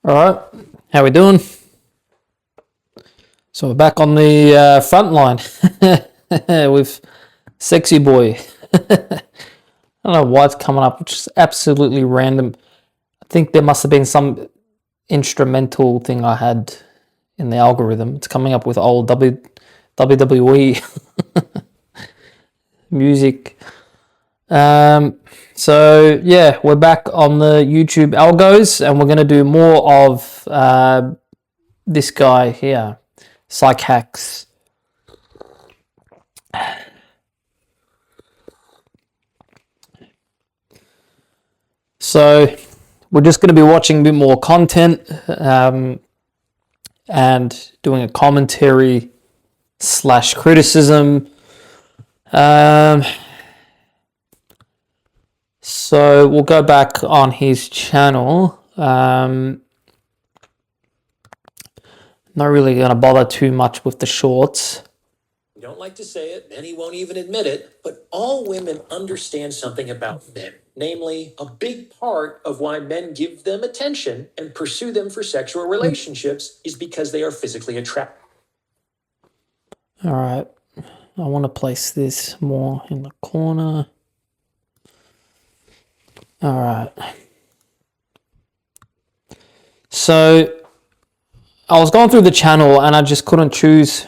All right, how we doing? So we're back on the front line with Sexy Boy. I don't know why it's coming up, which is absolutely random. I think there must have been some instrumental thing I had in the algorithm. It's coming up with old WWE music. So yeah, we're back on the YouTube algos, and we're gonna do more of this guy here, psych hacks. So we're just going to be watching a bit more content and doing a commentary / criticism. So we'll go back on his channel. Not really going to bother too much with the shorts. We don't like to say it, many won't even admit it, but all women understand something about men. Namely, a big part of why men give them attention and pursue them for sexual relationships is because they are physically attractive. All right. I want to place this more in the corner. All right. So I was going through the channel and I just couldn't choose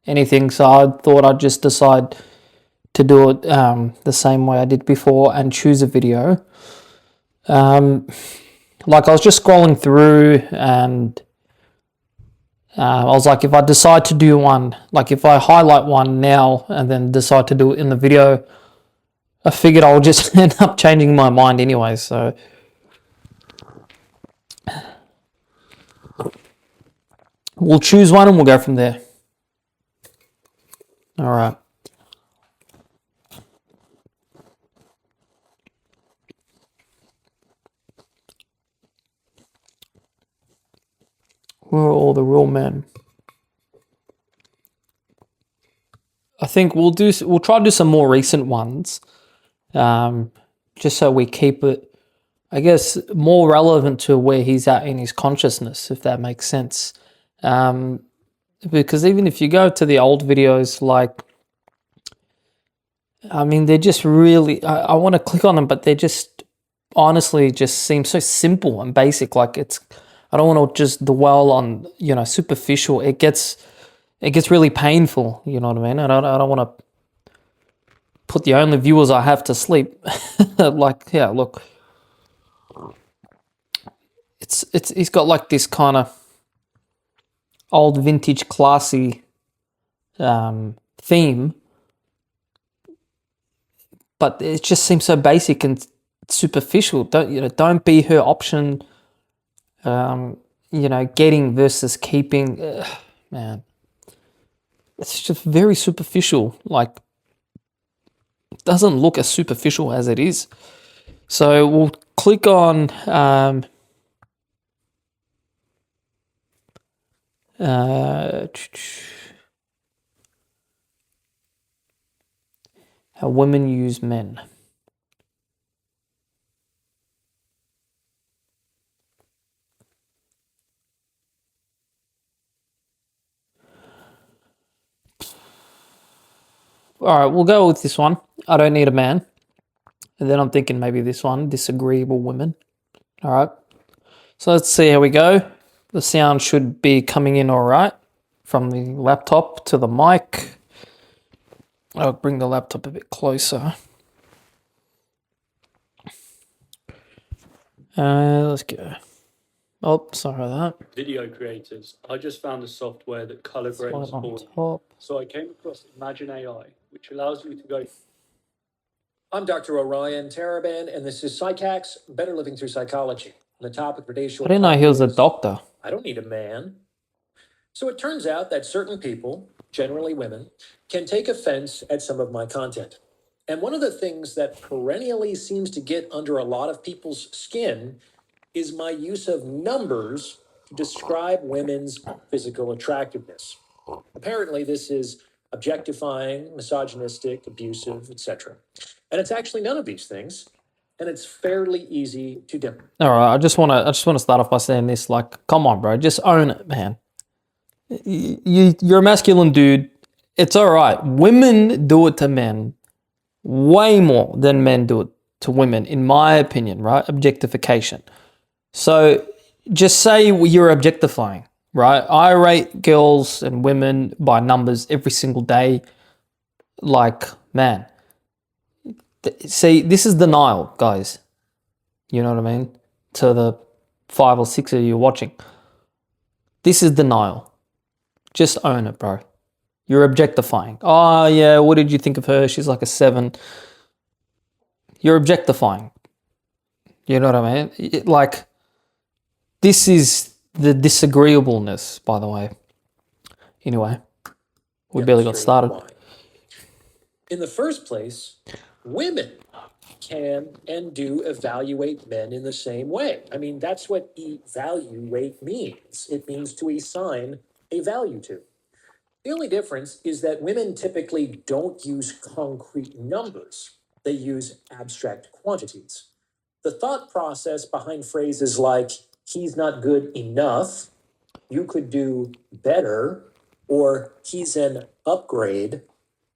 anything, so I thought I'd just decide to do it the same way I did before and choose a video. Like I was just scrolling through and I was like, if I decide to do one, like if I highlight one now and then decide to do it in the video, I figured I'll just end up changing my mind anyway, so we'll choose one and we'll go from there. All right. Where are all the real men? I think we'll try to do some more recent ones, just so we keep it, I guess, more relevant to where he's at in his consciousness, if that makes sense. Because even if you go to the old videos, like, I mean, they're just really, I want to click on them, but they just honestly just seem so simple and basic. Like I don't want to just dwell on, superficial. It gets really painful, you know what I mean? I don't want to put the only viewers I have to sleep. Like, yeah, look. He's got like this kind of old vintage classy theme, but it just seems so basic and superficial. Don't be her option. Getting versus keeping. Man, it's just very superficial. Like, it doesn't look as superficial as it is. So we'll click on how women use men. All right, we'll go with this one. I don't need a man. And then I'm thinking maybe this one, disagreeable women. All right. So let's see how we go. The sound should be coming in all right from the laptop to the mic. I'll bring the laptop a bit closer. Let's go. Oh, sorry about that. Video creators. I just found a software that color grades On for them. top. So I came across Imagine AI, which allows you to go. I'm Dr. Orion Taraban, and this is Psych Hacks, Better Living Through Psychology. The topic for today's short I didn't know he was a is, doctor. I don't need a man. So it turns out that certain people, generally women, can take offense at some of my content. And one of the things that perennially seems to get under a lot of people's skin is my use of numbers to describe women's physical attractiveness. Apparently, this is objectifying, misogynistic, abusive, etc. And it's actually none of these things. and it's fairly easy to demonstrate. All right, I just want to start off by saying this. Like, come on, bro, just own it, man. You're a masculine dude. It's all right. Women do it to men way more than men do it to women, in my opinion, right? Objectification. So just say you're objectifying, right? I rate girls and women by numbers every single day. Like, man, see, this is denial, guys. You know what I mean? To the 5 or 6 of you watching. This is denial. Just own it, bro. You're objectifying. Oh, yeah, what did you think of her? She's like a 7. You're objectifying. You know what I mean? Like, this is the disagreeableness, by the way. Anyway, we barely got started. Why. In the first place, women can and do evaluate men in the same way. I mean, that's what evaluate means. It means to assign a value to. The only difference is that women typically don't use concrete numbers. They use abstract quantities. The thought process behind phrases like, he's not good enough, you could do better, or he's an upgrade,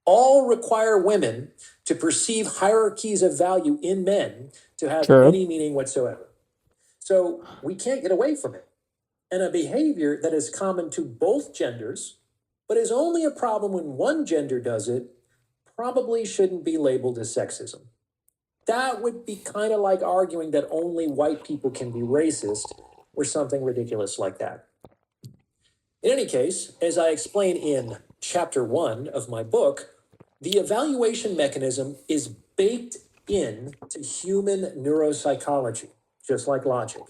all require women to perceive hierarchies of value in men to have any meaning whatsoever. So we can't get away from it. And a behavior that is common to both genders, but is only a problem when one gender does it, probably shouldn't be labeled as sexism. That would be kind of like arguing that only white people can be racist or something ridiculous like that. In any case, as I explain in chapter 1 of my book, the evaluation mechanism is baked in to human neuropsychology, just like logic.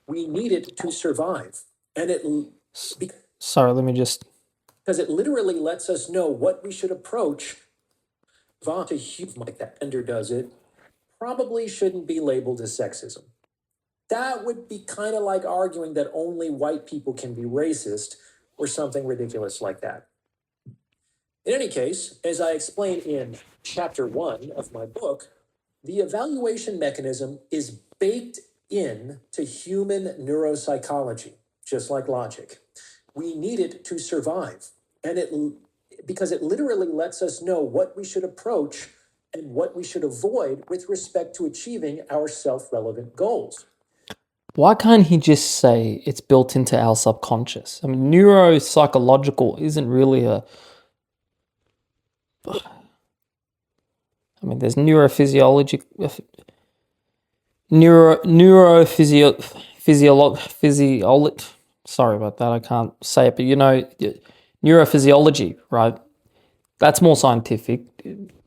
We need it to survive. And Sorry, let me just... because it literally lets us know what we should approach. To human like that gender does it, probably shouldn't be labeled as sexism. That would be kind of like arguing that only white people can be racist or something ridiculous like that. In any case, as I explain in chapter 1 of my book, the evaluation mechanism is baked in to human neuropsychology, just like logic. We need it to survive. And because it literally lets us know what we should approach and what we should avoid with respect to achieving our self-relevant goals. Why can't he just say it's built into our subconscious? I mean, neuropsychological isn't really a... I mean, there's neurophysiology... Physiology... Sorry about that, I can't say it, but you know, neurophysiology, right? That's more scientific.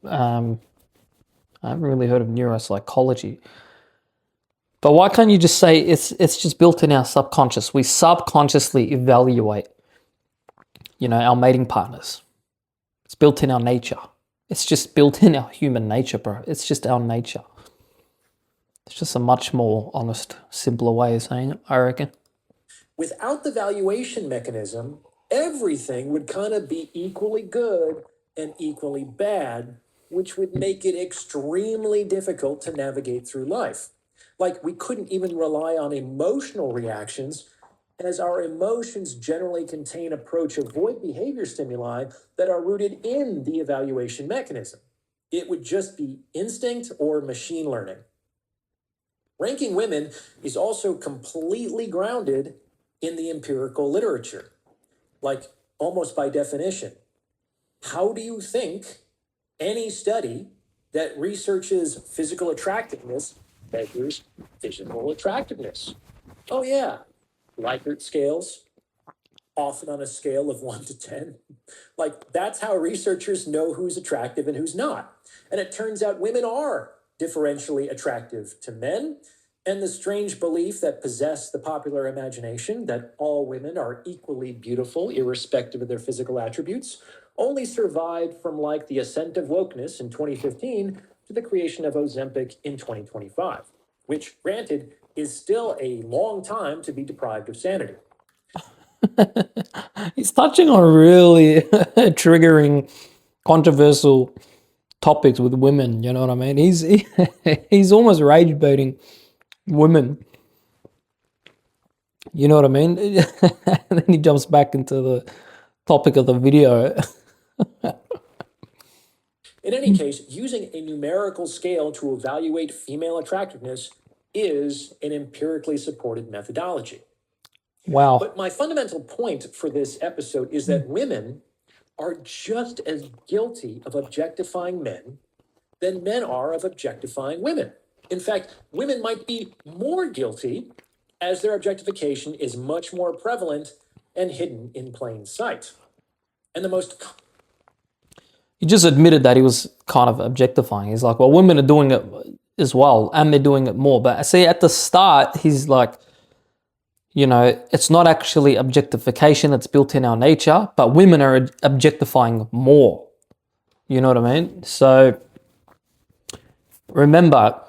I haven't really heard of neuropsychology. But why can't you just say it's just built in our subconscious? We subconsciously evaluate, you know, our mating partners. It's built in our nature. It's just built in our human nature, bro. It's just our nature. It's just a much more honest, simpler way of saying it, I reckon. Without the valuation mechanism, everything would kind of be equally good and equally bad, which would make it extremely difficult to navigate through life. Like, we couldn't even rely on emotional reactions, as our emotions generally contain approach avoid behavior stimuli that are rooted in the evaluation mechanism. It would just be instinct or machine learning. Ranking women is also completely grounded in the empirical literature. Like, almost by definition, how do you think any study that researches physical attractiveness measures physical attractiveness? Oh yeah, Likert scales, often on a scale of 1 to 10. Like, that's how researchers know who's attractive and who's not. And it turns out women are differentially attractive to men. And the strange belief that possessed the popular imagination that all women are equally beautiful, irrespective of their physical attributes, only survived from like the ascent of wokeness in 2015 to the creation of Ozempic in 2025, which, granted, is still a long time to be deprived of sanity. He's touching on really triggering, controversial topics with women. You know what I mean? He's almost rage baiting women. You know what I mean? And then he jumps back into the topic of the video. In any case, using a numerical scale to evaluate female attractiveness is an empirically supported methodology. Wow. But my fundamental point for this episode is that women are just as guilty of objectifying men than men are of objectifying women. In fact, women might be more guilty as their objectification is much more prevalent and hidden in plain sight. And the most... He just admitted that he was kind of objectifying. He's like, well, women are doing it as well, and they're doing it more. But I see at the start, he's like, you know, it's not actually objectification, it's built in our nature, but women are objectifying more. You know what I mean? So remember,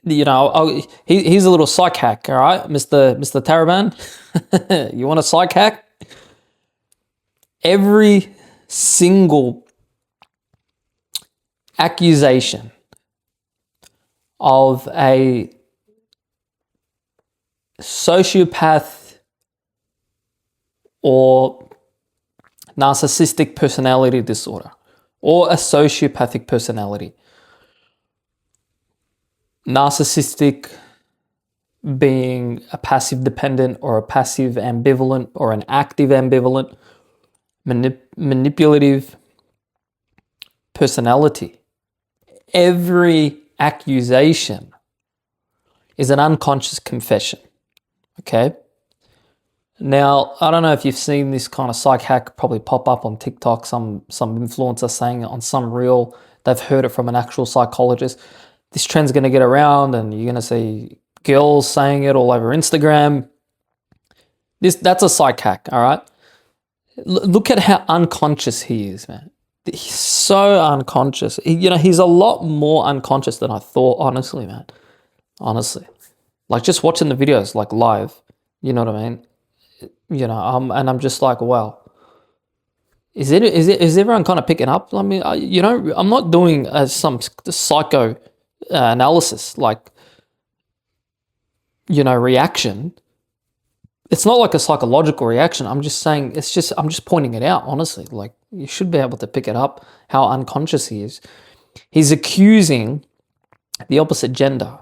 you know, he's a little psych hack, all right, Mr. Taraban? You want a psych hack? Every single accusation of a sociopath or narcissistic personality disorder or a sociopathic personality. Narcissistic being a passive dependent or a passive ambivalent or an active ambivalent, manipulative personality. Every accusation is an unconscious confession. Okay? Now, I don't know if you've seen this kind of psych hack probably pop up on TikTok, some influencer saying it on some reel. They've heard it from an actual psychologist. This trend's going to get around and you're going to see girls saying it all over Instagram. That's a psych hack, all right? Look at how unconscious he is, man. He's so unconscious. He's a lot more unconscious than I thought, honestly, man. Honestly. Like, just watching the videos, like, live. You know what I mean? And I'm just like, wow. Is everyone kind of picking up? I mean, I'm not doing some psycho analysis, like, reaction. It's not like a psychological reaction. I'm just saying, I'm just pointing it out, honestly. Like, you should be able to pick it up, how unconscious he is. He's accusing the opposite gender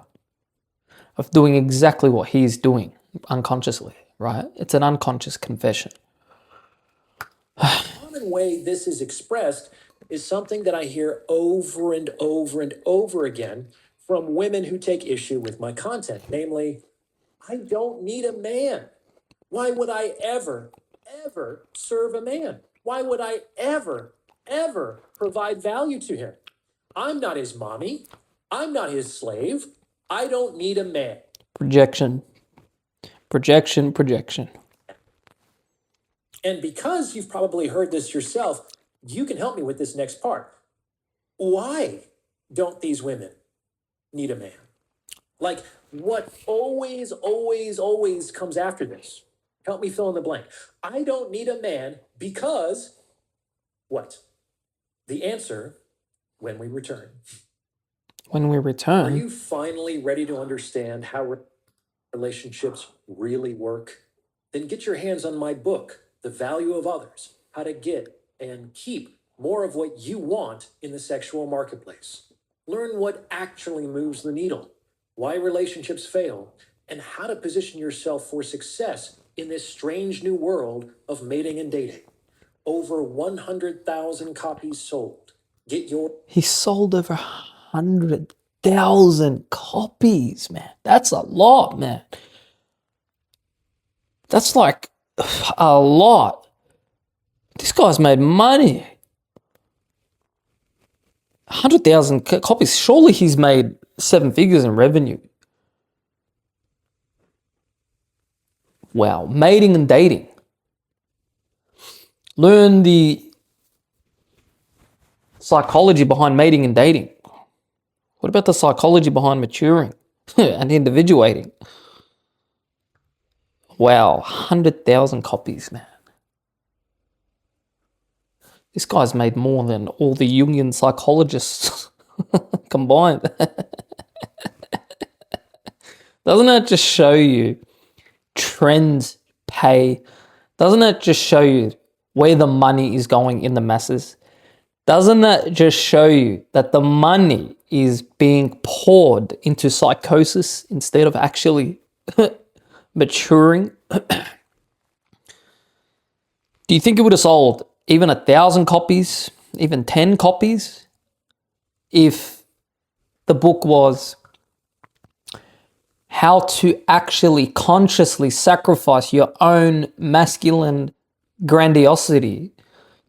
of doing exactly what he's doing unconsciously, right? It's an unconscious confession. The common way this is expressed is something that I hear over and over and over again from women who take issue with my content, namely, I don't need a man. Why would I ever serve a man? Why would I ever provide value to him? I'm not his mommy. I'm not his slave. I don't need a man. Projection. And because you've probably heard this yourself, you can help me with this next part. Why don't these women need a man? Like, what always comes after this? Help me fill in the blank. I don't need a man because what? The answer, when we return. When we return? Are you finally ready to understand how relationships really work? Then get your hands on my book, The Value of Others, How to Get and Keep More of What You Want in the Sexual Marketplace. Learn what actually moves the needle, why relationships fail, and how to position yourself for success in this strange new world of mating and dating. Over 100,000 copies sold. Get your... He sold over 100,000 copies, man. That's a lot, man. That's like a lot. This guy's made money. 100,000 copies. Surely he's made 7 figures in revenue. Wow. Mating and dating. Learn the psychology behind mating and dating. What about the psychology behind maturing and individuating? Wow, 100,000 copies, man. This guy's made more than all the Jungian psychologists combined. Doesn't that just show you trends pay? Doesn't that just show you where the money is going in the masses? Doesn't that just show you that the money is being poured into psychosis instead of actually maturing? Do you think it would have sold even 1,000 copies, even 10 copies, if the book was how to actually consciously sacrifice your own masculine grandiosity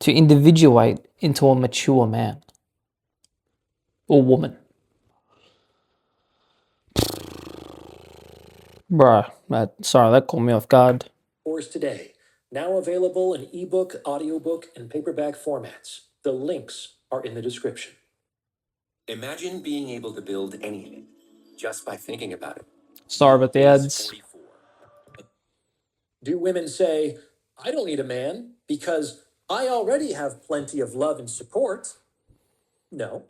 to individuate into a mature man or woman? Bruh, sorry, that caught me off guard. Course today, now available in ebook, audiobook, and paperback formats. The links are in the description. Imagine being able to build anything just by thinking about it. Sorry about the ads. 44. Do women say, I don't need a man because I already have plenty of love and support? No.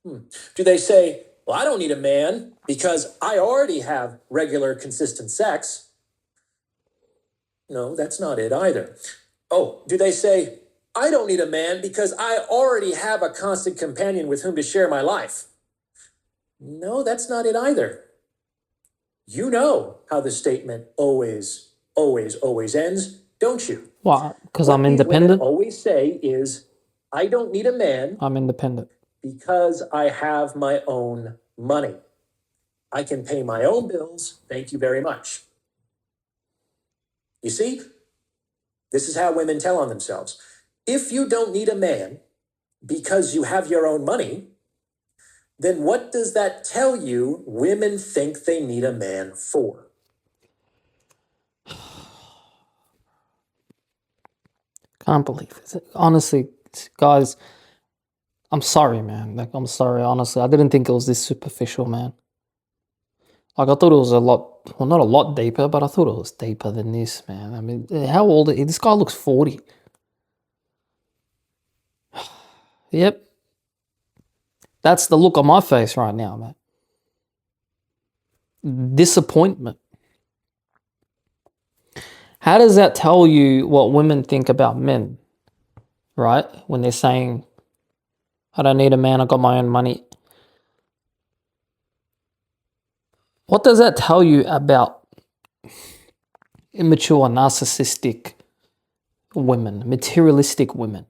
Do they say, well, I don't need a man because I already have regular, consistent sex? No, that's not it either. Oh, do they say, I don't need a man because I already have a constant companion with whom to share my life? No, that's not it either. You know how the statement always ends, don't you? Why? Because What I'm these women independent? always say is, I don't need a man I'm independent. because I have my own money. I can pay my own bills, thank you very much. You see, this is how women tell on themselves. If you don't need a man because you have your own money, then what does that tell you women think they need a man for? Can't believe it. Honestly, guys, I'm sorry, man. Like, I'm sorry, honestly. I didn't think it was this superficial, man. Like, I thought it was a lot, well, not a lot deeper, but I thought it was deeper than this, man. I mean, how old is he? This guy looks 40. Yep. That's the look on my face right now, man. Disappointment. How does that tell you what women think about men, right? When they're saying, I don't need a man, I got my own money. What does that tell you about immature, narcissistic women, materialistic women?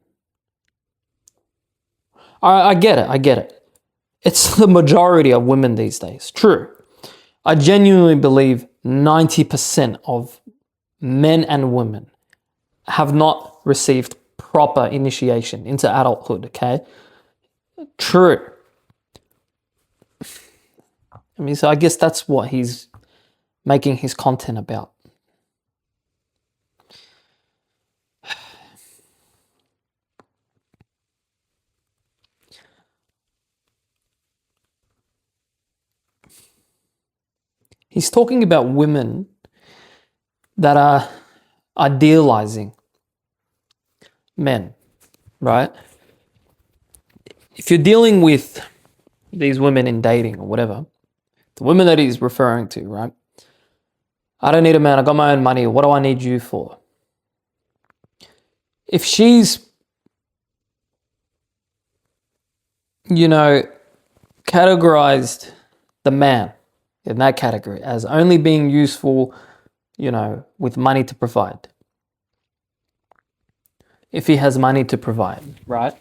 I get it. It's the majority of women these days. True. I genuinely believe 90% of men and women have not received proper initiation into adulthood, okay? True. I mean, so I guess that's what he's making his content about. He's talking about women that are idealizing men, right? If you're dealing with these women in dating or whatever, the women that he's referring to, right? I don't need a man, I got my own money, what do I need you for? If she's, categorized the man in that category as only being useful, with money to provide. If he has money to provide, right?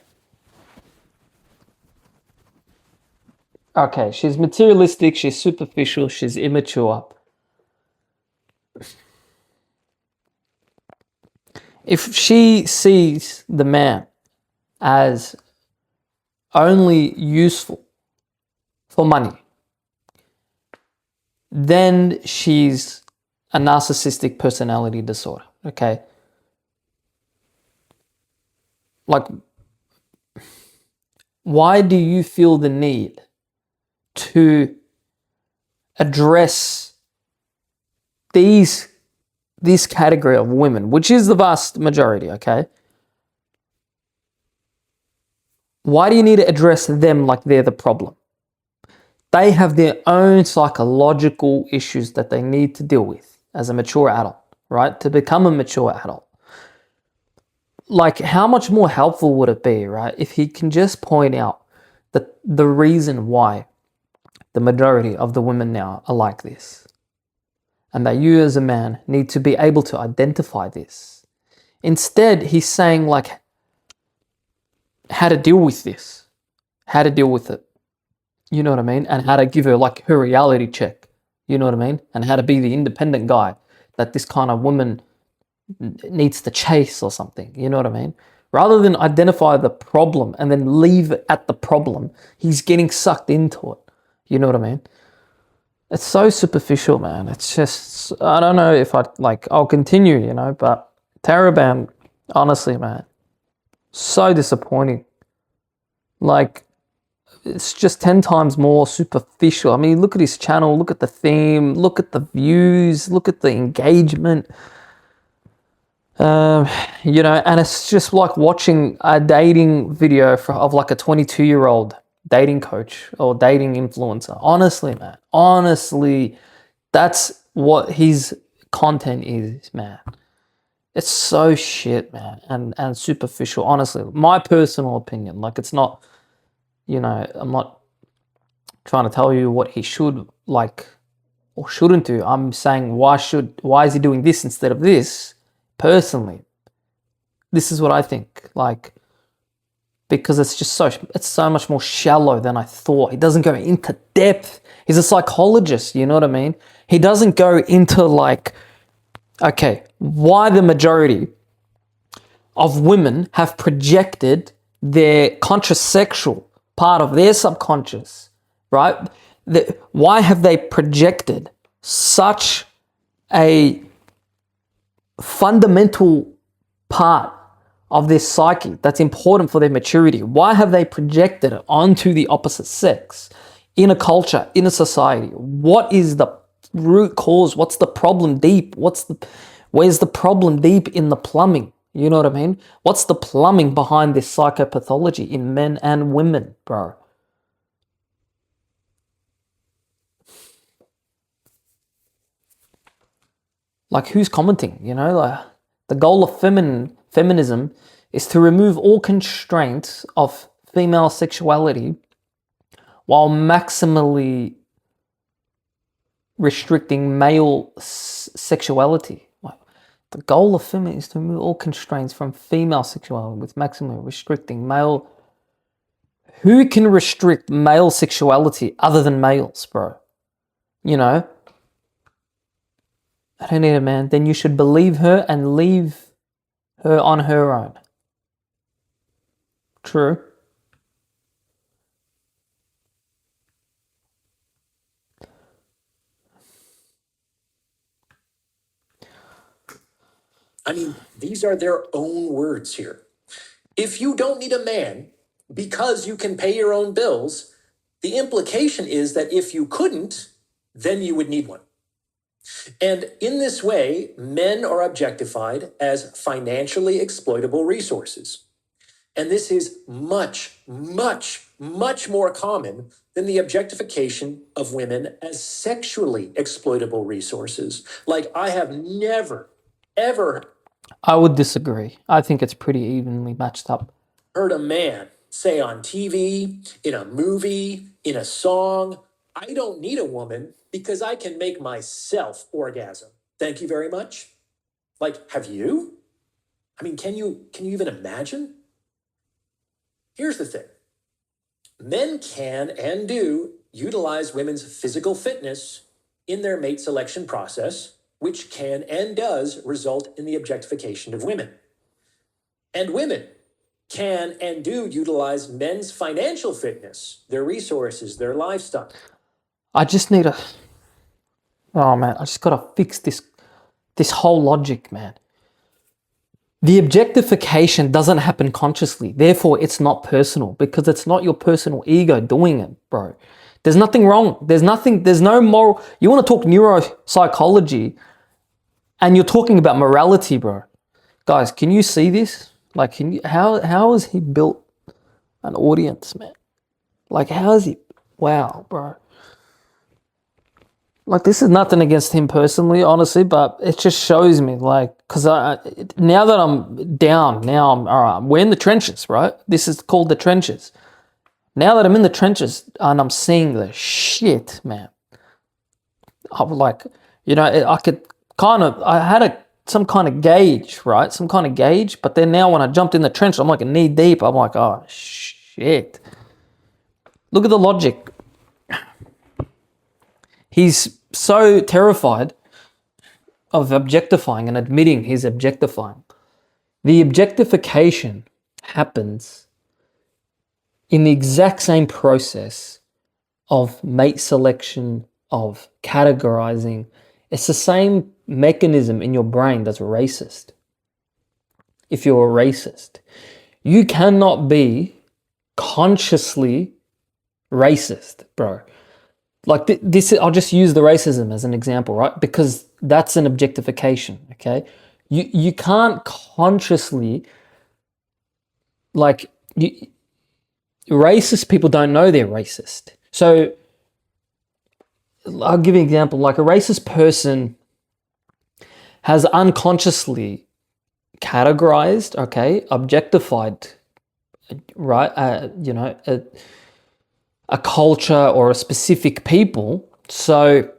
Okay, she's materialistic, she's superficial, she's immature. If she sees the man as only useful for money, then she's a narcissistic personality disorder, okay? Like, why do you feel the need to address this category of women, which is the vast majority, okay? Why do you need to address them like they're the problem? They have their own psychological issues that they need to deal with as a mature adult, right? To become a mature adult. Like, how much more helpful would it be, right, if he can just point out the reason why the majority of the women now are like this, and that you as a man need to be able to identify this. Instead, he's saying like how to deal with this, how to deal with it, you know what I mean? And how to give her like her reality check, you know what I mean? And how to be the independent guy that this kind of woman needs to chase or something, you know what I mean? Rather than identify the problem and then leave it at the problem, he's getting sucked into it, you know what I mean? It's so superficial, man. It's just, I don't know if I'll continue, you know, but Taraban, honestly, man, so disappointing. Like, it's just 10 times more superficial. I mean, look at his channel, look at the theme, look at the views, look at the engagement. You know, and it's just like watching a dating video of like a 22-year-old dating coach or dating influencer. Honestly, man, honestly, that's what his content is, man. It's so shit, man, and superficial. Honestly, my personal opinion. Like, it's not, you know, I'm not trying to tell you what he should like or shouldn't do. I'm saying why is he doing this instead of this? Personally, this is what I think. Like, because it's so much more shallow than I thought. He doesn't go into depth. He's a psychologist, you know what I mean? He doesn't go into like, okay, why the majority of women have projected their contrasexual part of their subconscious, right? Why have they projected such a fundamental part of their psyche that's important for their maturity? Why have they projected it onto the opposite sex in a culture, in a society? What is the root cause? What's the problem deep? Where's the problem deep in the plumbing? You know what I mean? What's the plumbing behind this psychopathology in men and women, bro? Like, who's commenting, you know? Like, the goal of feminism is to remove all constraints of female sexuality while maximally restricting male sexuality. Like, the goal of feminism is to remove all constraints from female sexuality with maximally restricting male. Who can restrict male sexuality other than males, bro? You know? I don't need it, man. Then you should believe her and leave her on her own. True. I mean, these are their own words here. If you don't need a man because you can pay your own bills, the implication is that if you couldn't, then you would need one. And in this way, men are objectified as financially exploitable resources. And this is much, much, much more common than the objectification of women as sexually exploitable resources. Like, I have never, ever I would disagree. I think it's pretty evenly matched up. heard a man say on TV, in a movie, in a song, I don't need a woman because I can make myself orgasm. Thank you very much. Like, have you? I mean, can you even imagine? Here's the thing. Men can and do utilize women's physical fitness in their mate selection process, which can and does result in the objectification of women. And women can and do utilize men's financial fitness, their resources, their lifestyle. I just need oh man, I just gotta fix this whole logic, man. The objectification doesn't happen consciously. Therefore, it's not personal because it's not your personal ego doing it, bro. There's nothing wrong. There's no moral. You want to talk neuropsychology and you're talking about morality, bro. Guys, can you see this? Like, how is he built an audience, man. Like, how is he? Wow, bro. Like, this is nothing against him personally, honestly, but it just shows me, like, because now that I'm down, now I'm, all right, we're in the trenches, right? This is called the trenches. Now that I'm in the trenches and I'm seeing the shit, man, I'm like, I could I had some kind of gauge, right? Some kind of gauge, but then now when I jumped in the trench, I'm like knee deep. I'm like, oh, shit. Look at the logic. He's so terrified of objectifying and admitting he's objectifying. The objectification happens in the exact same process of mate selection, of categorizing. It's the same mechanism in your brain that's racist. If you're a racist, you cannot be consciously racist, bro. Like this, I'll just use the racism as an example, right? Because that's an objectification, okay? You can't consciously, racist people don't know they're racist. So I'll give you an example. Like a racist person has unconsciously categorized, okay, objectified, right? A culture or a specific people. So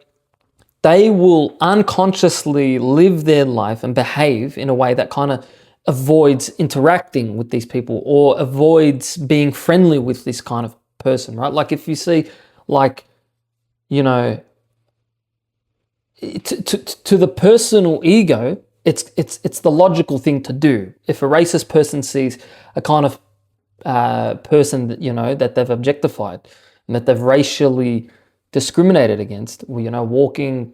they will unconsciously live their life and behave in a way that kind of avoids interacting with these people or avoids being friendly with this kind of person, right? Like if you see, like, to the personal ego, it's the logical thing to do. If a racist person sees a kind of person that that they've objectified and that they've racially discriminated against, walking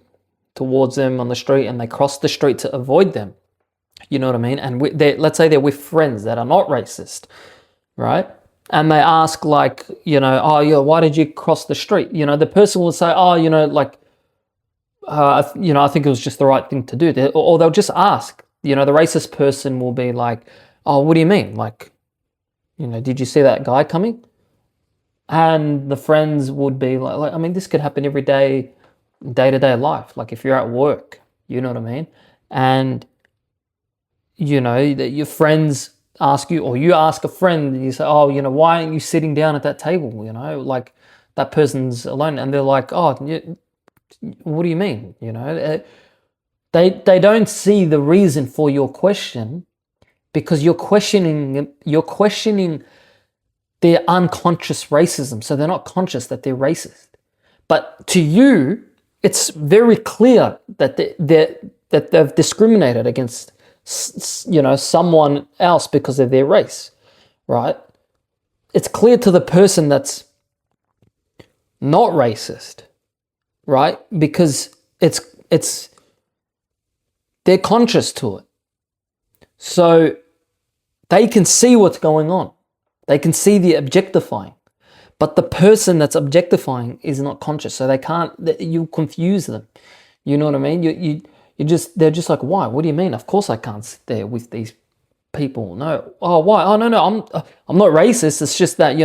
towards them on the street and they cross the street to avoid them, you know what I mean? And let's say they're with friends that are not racist, right? And they ask like, oh yeah, why did you cross the street? The person will say, oh, I think it was just the right thing to do. Or they'll just ask, the racist person will be like, oh, what do you mean? Like, did you see that guy coming? And the friends would be like, I mean, this could happen every day, day-to-day life. Like if you're at work, you know what I mean? And, that your friends ask you, or you ask a friend, and you say, oh, why aren't you sitting down at that table? Like that person's alone. And they're like, oh, what do you mean? They don't see the reason for your question because you're questioning their unconscious racism. So they're not conscious that they're racist. But to you, it's very clear that they've discriminated against someone else because of their race, right? It's clear to the person that's not racist, right? Because they're conscious to it. So they can see what's going on. They can see the objectifying. But the person that's objectifying is not conscious. So they can't, you confuse them. You know what I mean? They're just like, why? What do you mean? Of course I can't sit there with these people. No. Oh, why? Oh, no, I'm not racist. It's just that,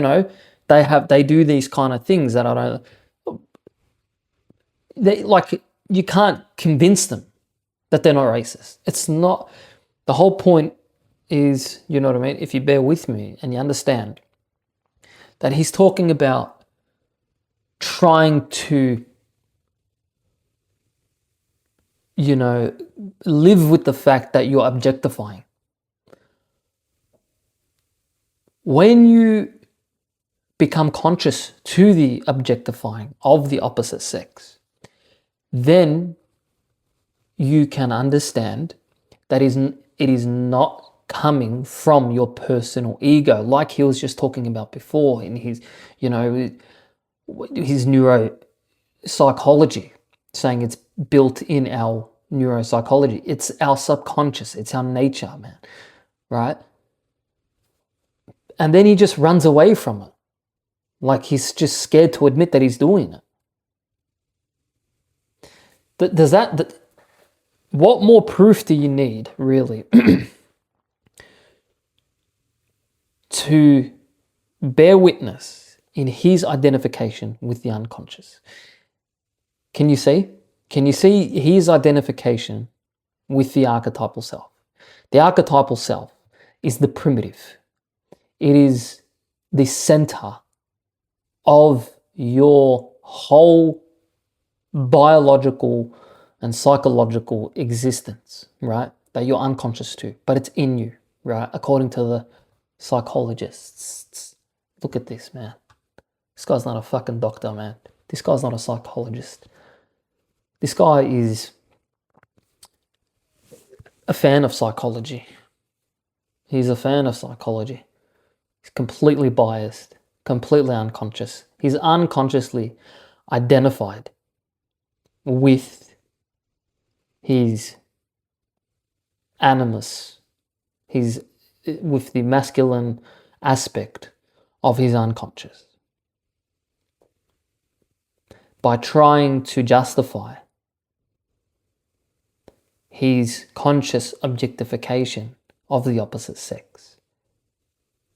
they do these kind of things that I don't, you can't convince them that they're not racist. It's not, the whole point is, you know what I mean? If you bear with me and you understand that he's talking about trying to, live with the fact that you're objectifying. When you become conscious to the objectifying of the opposite sex, then you can understand that it is not coming from your personal ego, like he was just talking about before in his, his neuropsychology, saying it's built in our neuropsychology. It's our subconscious. It's our nature, man, right? And then he just runs away from it. Like he's just scared to admit that he's doing it. What more proof do you need, really, to bear witness in his identification with the unconscious. Can you see? Can you see his identification with the archetypal self? The archetypal self is the primitive. It is the center of your whole biological and psychological existence, right? That you're unconscious to, but it's in you, right? According to the psychologists. Look at this, man. This guy's not a fucking doctor, man. This guy's not a psychologist. This guy is a fan of psychology. He's a fan of psychology. He's completely biased, completely unconscious. He's unconsciously identified with his animus, with the masculine aspect of his unconscious. By trying to justify his conscious objectification of the opposite sex.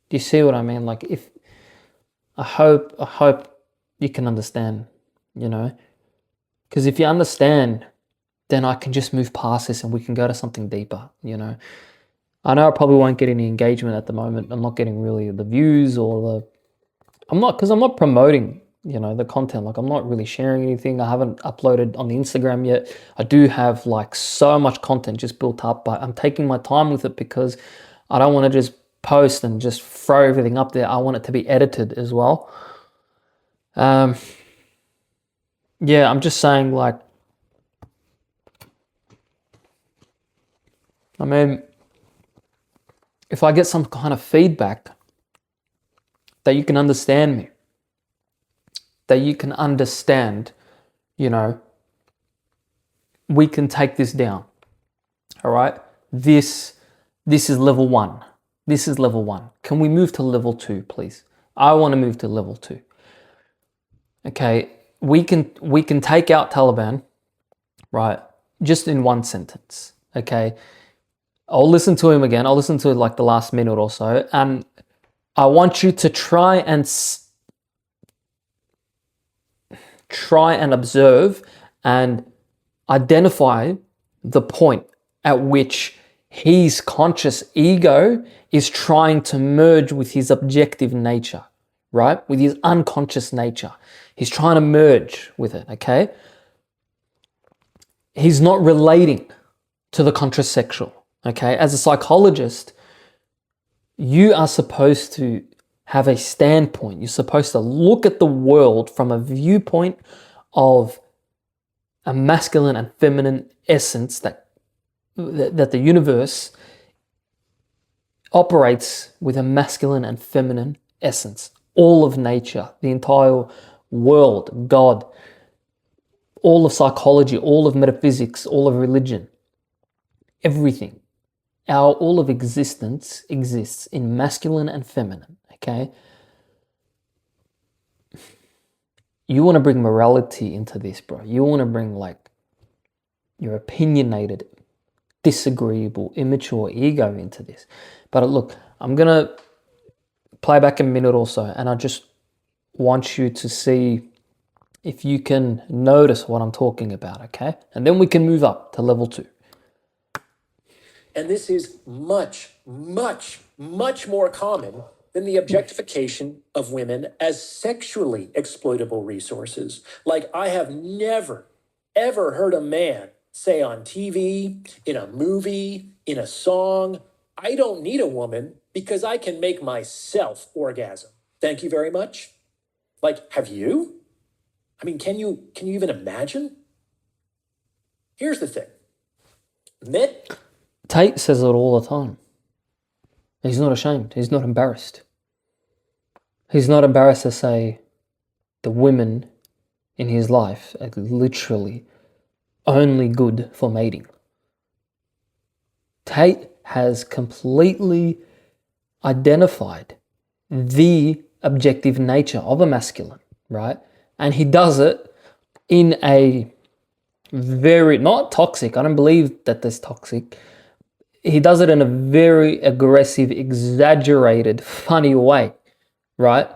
Do you see what I mean? Like, if I hope you can understand, you know, because if you understand, then I can just move past this and we can go to something deeper, you know. I know I probably won't get any engagement at the moment. I'm not getting really the views or I'm not promoting, you know, the content. Like, I'm not really sharing anything. I haven't uploaded on the Instagram yet. I do have like so much content just built up, but I'm taking my time with it because I don't want to just post and just throw everything up there. I want it to be edited as well. Yeah, I'm just saying, like, I mean, if I get some kind of feedback that you can understand me, that you can understand, you know, we can take this down. All right? This is level 1. This is level 1. Can we move to level 2, please? I want to move to level 2. Okay, we can take out Taliban, right? Just in one sentence. Okay. I'll listen to him again. I'll listen to like the last minute or so, and I want you to try and observe and identify the point at which his conscious ego is trying to merge with his objective nature, right? With his unconscious nature. He's trying to merge with it, okay? He's not relating to the contrasexual, okay? As a psychologist, you are supposed to have a standpoint. You're supposed to look at the world from a viewpoint of a masculine and feminine essence that the universe operates with a masculine and feminine essence. All of nature, the entire world, God, all of psychology, all of metaphysics, all of religion, everything. All of existence exists in masculine and feminine, okay? You want to bring morality into this, bro. You want to bring like your opinionated, disagreeable, immature ego into this. But look, I'm going to play back a minute or so, and I just want you to see if you can notice what I'm talking about, okay? And then we can move up to level 2. And this is much, much, much more common than the objectification of women as sexually exploitable resources. Like, I have never, ever heard a man say on TV, in a movie, in a song, I don't need a woman because I can make myself orgasm. Thank you very much. Like, have you? I mean, can you even imagine? Here's the thing. Tate says it all the time. He's not ashamed. He's not embarrassed. He's not embarrassed to say the women in his life are literally only good for mating. Tate has completely identified the objective nature of a masculine, right? And he does it in a very, not toxic, I don't believe that there's toxic. He does it in a very aggressive, exaggerated, funny way, right?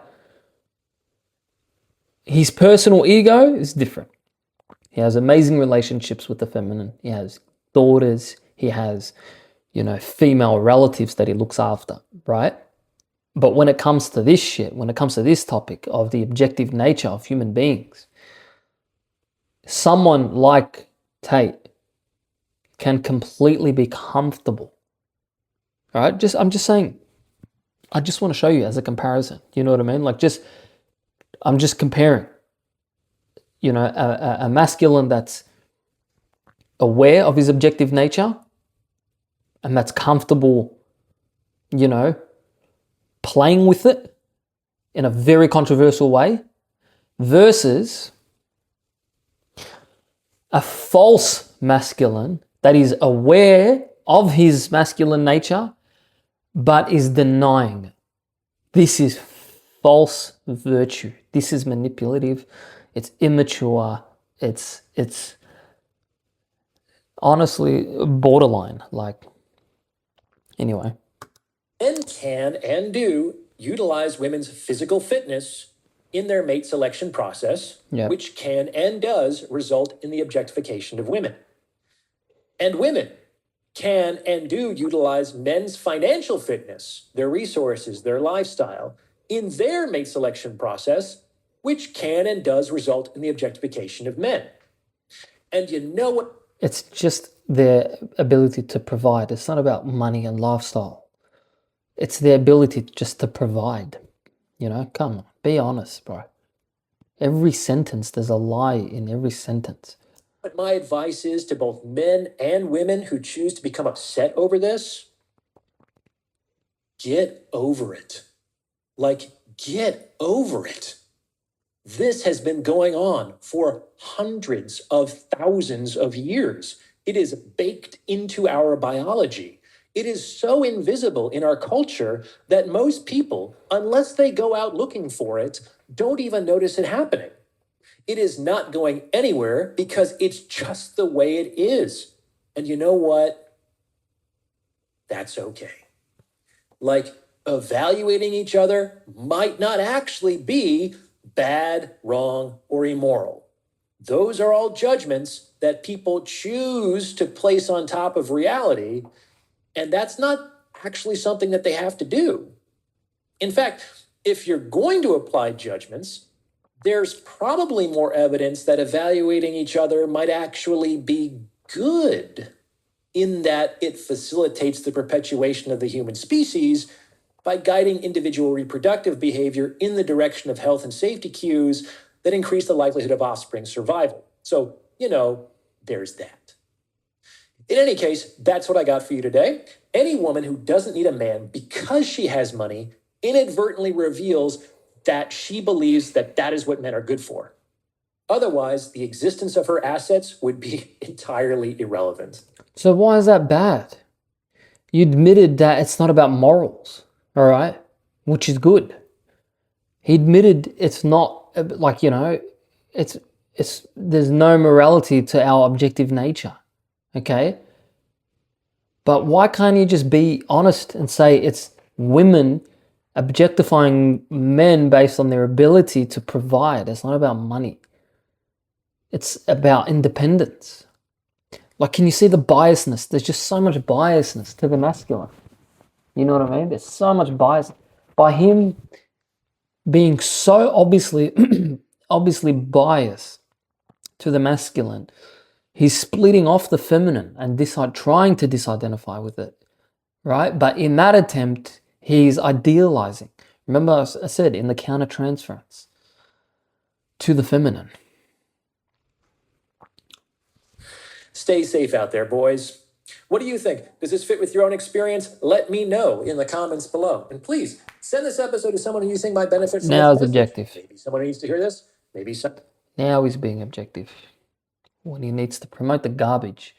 His personal ego is different. He has amazing relationships with the feminine. He has daughters. He has, female relatives that he looks after, right? But when it comes to this shit, when it comes to this topic of the objective nature of human beings, someone like Tate can completely be comfortable. All right? I'm just saying, I just want to show you as a comparison. You know what I mean? I'm just comparing, a masculine that's aware of his objective nature and that's comfortable, playing with it in a very controversial way versus a false masculine that is aware of his masculine nature but is denying it. This is false virtue. This is manipulative. It's immature. It's honestly borderline. Anyway. Men can and do utilize women's physical fitness in their mate selection process, Yep. which can and does result in the objectification of women. And women can and do utilize men's financial fitness, their resources, their lifestyle, in their mate selection process, which can and does result in the objectification of men. And you know what? It's just their ability to provide. It's not about money and lifestyle. It's their ability just to provide. Come on, be honest, bro. Every sentence, there's a lie in every sentence. What my advice is to both men and women who choose to become upset over this, get over it. Get over it. This has been going on for hundreds of thousands of years. It is baked into our biology. It is so invisible in our culture that most people, unless they go out looking for it, don't even notice it happening. It is not going anywhere because it's just the way it is. And you know what? That's okay. Evaluating each other might not actually be bad, wrong, or immoral. Those are all judgments that people choose to place on top of reality, and that's not actually something that they have to do. In fact, if you're going to apply judgments, there's probably more evidence that evaluating each other might actually be good, in that it facilitates the perpetuation of the human species by guiding individual reproductive behavior in the direction of health and safety cues that increase the likelihood of offspring survival. So, there's that. In any case, that's what I got for you today. Any woman who doesn't need a man because she has money inadvertently reveals that she believes that that is what men are good for. Otherwise, the existence of her assets would be entirely irrelevant. So why is that bad? You admitted that it's not about morals, all right? Which is good. He admitted it's not there's no morality to our objective nature, okay? But why can't you just be honest and say it's women objectifying men based on their ability to provide? It's not about money. It's about independence. Can you see the biasness? There's just so much biasness to the masculine. You know what I mean? There's so much bias. By him being so obviously biased to the masculine, he's splitting off the feminine and trying to disidentify with it, right? But in that attempt, he's idealizing. Remember I said in the countertransference to the feminine. Stay safe out there, boys. What do you think? Does this fit with your own experience? Let me know in the comments below. And please, send this episode to someone who you think might benefit from Now this it's message. objective. Maybe someone needs to hear this. Maybe some. Now he's being objective when he needs to promote the garbage